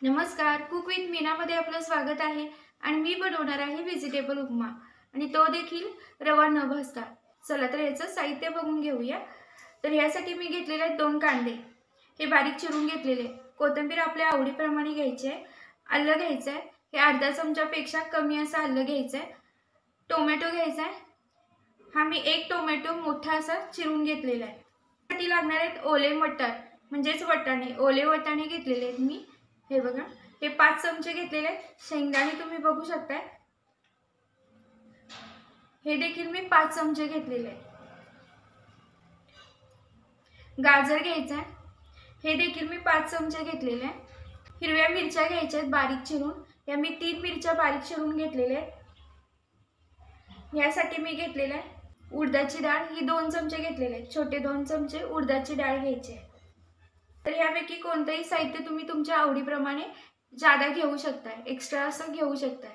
नमस्कार, cook with मीनामध्ये आपलं स्वागत आहे आणि मी बनवणार आहे व्हेजिटेबल उपमा आणि तो देखील रवा न भाजता। चला तर याचं साहित्य बघून घेऊया। तर यासाठी मी घेतलेले आहेत 2 कांदे, हे बारीक चिरून घेतलेले। कोथिंबीर आपल्या आवडीप्रमाणे घ्यायची आहे। आलं घ्यायचं आहे, हे अर्धा चमचापेक्षा कमी असं आलं घ्यायचं आहे। टोमॅटो घ्यायचा आहे, हा मी 1 टोमॅटो मोठा असा चिरून घेतलेला आहे। त्यासाठी लागणार आहेत ओले मटार म्हणजेच वाटाणे, ओले वाटाणे घेतलेले आहेत मी। हे बघा, हे 5 चमचे घेतलेले आहेत। शेंगदाणे तुम्ही बघू शकता, हे देखील मी 5 चमचे घेतलेले आहेत। गाजर घ्यायचा आहे, हे देखील मी 5 चमचे घेतलेले आहे। हिरव्या मिरच्या घ्यायच्या आहेत बारीक चिरून, या मी 3 मिरच्या बारीक चिरून घेतलेल्या आहेत। यासाठी मी घेतलेला आहे उडदाची डाळ, ही 2 चमचे घेतलेले आहेत। छोटे 2 चमचे उडदाची डाळ घ्यायची आहे। तर यापैकी कोणतेही साहित्य तुम्ही तुमच्या आवडीप्रमाणे जादा घेऊ शकता, एक्स्ट्रा असं घेऊ शकता।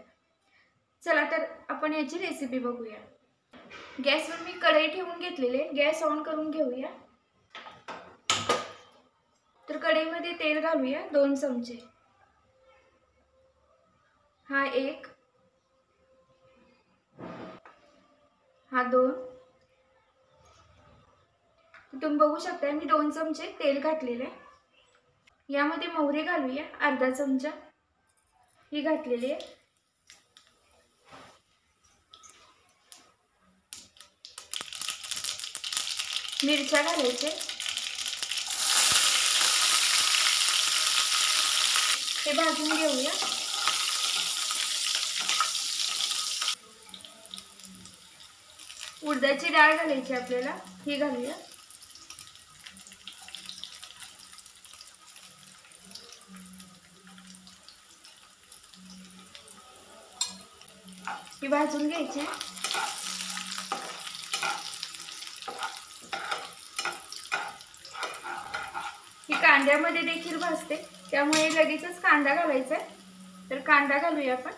चला तर आपण याची रेसिपी बघूया। गॅसवर मी कढई ठेवून घेतलेले, गॅस ऑन करून घेऊया। तर कढईमध्ये तेल घालूया 2 चमचे, हा 1, हा 2। तुम्ही बघू शकता मी 2 चमचे तेल घातलेले। यामध्ये मोहरी घालूया अर्धा चमचा, ही घातलेली आहे। मिरच्या घालायचे, हे भाजून घेऊया। उडदाची डाळ घालायची आपल्याला, ही घालूया। ही भाजून घ्यायची। ही कांद्यामध्ये देखील भाजते, त्यामुळे लगेचच कांदा घालायचा आहे। तर कांदा घालूया आपण।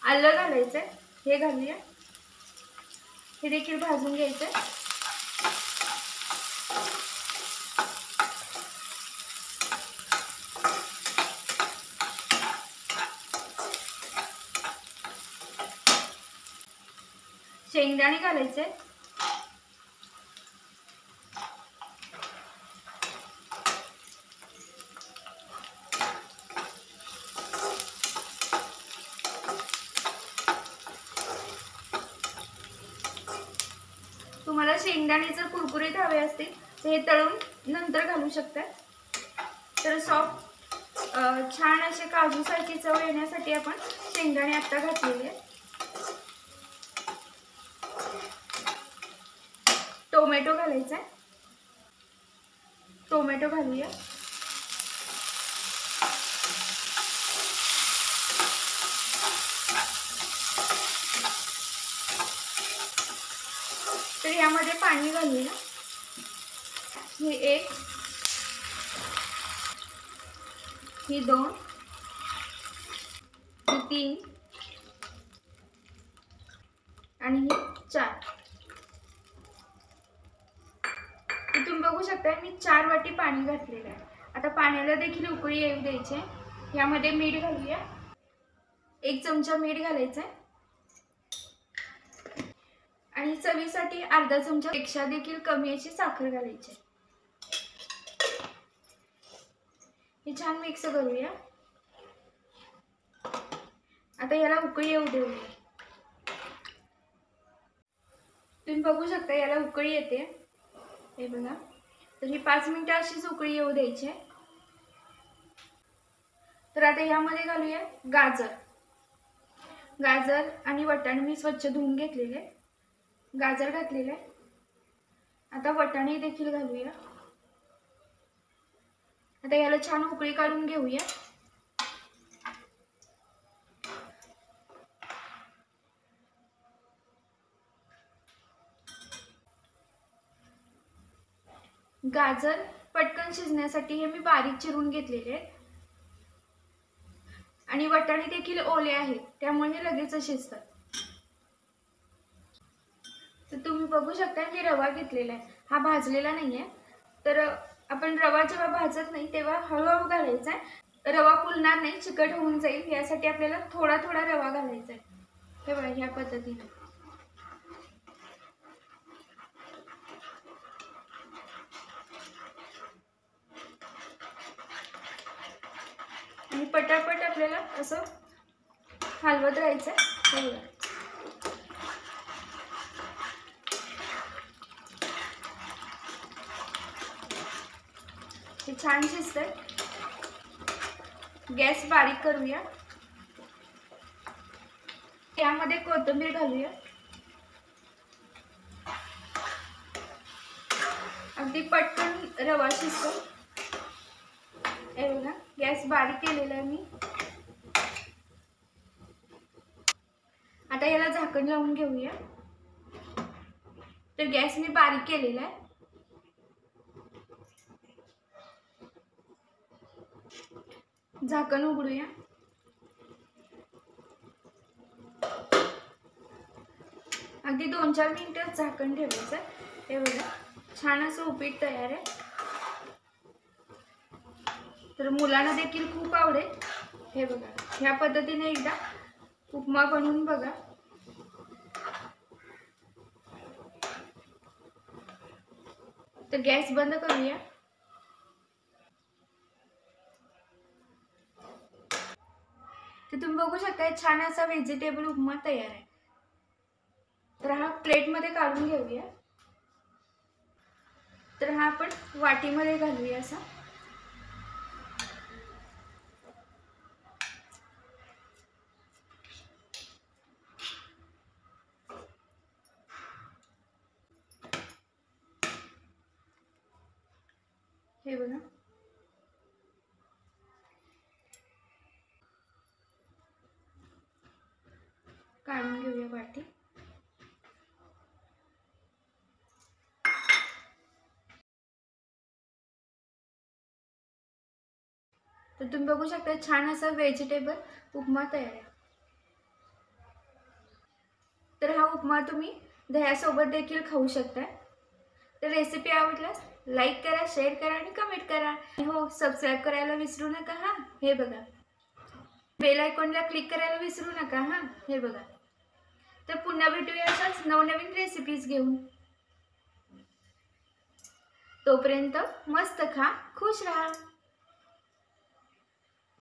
आलं घालायचं आहे, हे घालूया। हे देखील भाजून घ्यायचं आहे। शेंगदाणे घालायचे, तुम्हाला शेंगदाणे जर कुरकुरीत हवे असतील तर हे तळून नंतर घालू शकता। तर सॉफ्ट छान असे काजूसारखी चव येण्यासाठी आपण शेंगदाणे आता घातलेले आहेत। टोमॅटो घालायचा आहे, टोमॅटो घालूया। तर यामध्ये पाणी घालूया, हे 1, ही 2, ही 3 आणि ही 4। तुम्ही बघू शकता मी 4 वाटी पाणी घातलेलं आहे। आता पाण्याला देखील उकळी येऊ द्यायची आहे। यामध्ये मीठ घालूया, 1 चमचा मीठ घालायचं आहे आणि चवीसाठी अर्धा चमचापेक्षा देखील कमी अशी साखर घालायची। हे छान मिक्स करूया। आता याला उकळी येऊ देऊया। तुम्ही बघू शकता याला उकळी येते, हे बघा। तर ही 5 मिनिटं अशीच उकळी येऊ द्यायची आहे। तर आता यामध्ये घालूया गाजर, गाजर आणि वाटाणे मी स्वच्छ धुवून घेतलेले। गाजर घातलेले, आता वाटाणे देखील घालूया। आता याला छान उकळी काढून घेऊया। गाजर पटकन शिजण्यासाठी हे मी बारीक चिरून घेतलेले आहेत आणि वाटाणे देखील ओले आहेत, त्यामुळे लगेच शिजतात। तर तुम्ही बघू शकता मी रवा घेतलेला आहे, हा भाजलेला नाही आहे. तर आपण रवा जेव्हा भाजत नाही तेव्हा हळूहळू घालायचा आहे, रवा फुलणार नाही, चिकट होऊन जाईल, यासाठी आपल्याला थोडा थोडा रवा घालायचा आहे. हे बघा ह्या पद्धतीने. आणि पटापट आपल्याला असं हलवत राहायचं आहे. हे बघा हे छान शिजतंय. गॅस बारीक करूया. यामध्ये कोथिंबीर घालूया. अगदी पटकन रवा शिजतो. हे बघा गॅस बारीक केलेला आहे मी. आता याला झाकण लावून घेऊया. तर गॅस मी बारीक केलेला आहे. झाकण उघडूया. अगदी 2-4 मिनिटं झाकण ठेवायचं. हे बघा छान असं उपीट तयार आहे. तर मुलांना देखील खूप आवडेल. हे बघा ह्या पद्धतीने एकदा उपमा बनवून बघा. तर गॅस बंद करूया. तर तुम्ही बघू शकता छान असा व्हेजिटेबल उपमा तयार आहे. तर हा प्लेटमध्ये काढून घेऊया. तर हा आपण वाटीमध्ये घालूया असा. हे बघा काढून घेऊया वाटी. तर तुम्ही बघू शकता छान असा व्हेजिटेबल उपमा तयार आहे. तर हा उपमा तुम्ही दह्यासोबत देखील खाऊ शकता. तर रेसिपी आवडल्यास लाईक करा, शेअर करा आणि कमेंट करा. हो, सबस्क्राईब करायला विसरू नका हा. हे बघा बेल आयकॉनला क्लिक करायला विसरू नका हा. हे बघा. तर पुन्हा भेटूया अशाच नवनवीन रेसिपीज घेऊन. तोपर्यंत मस्त खा, खुश राहा.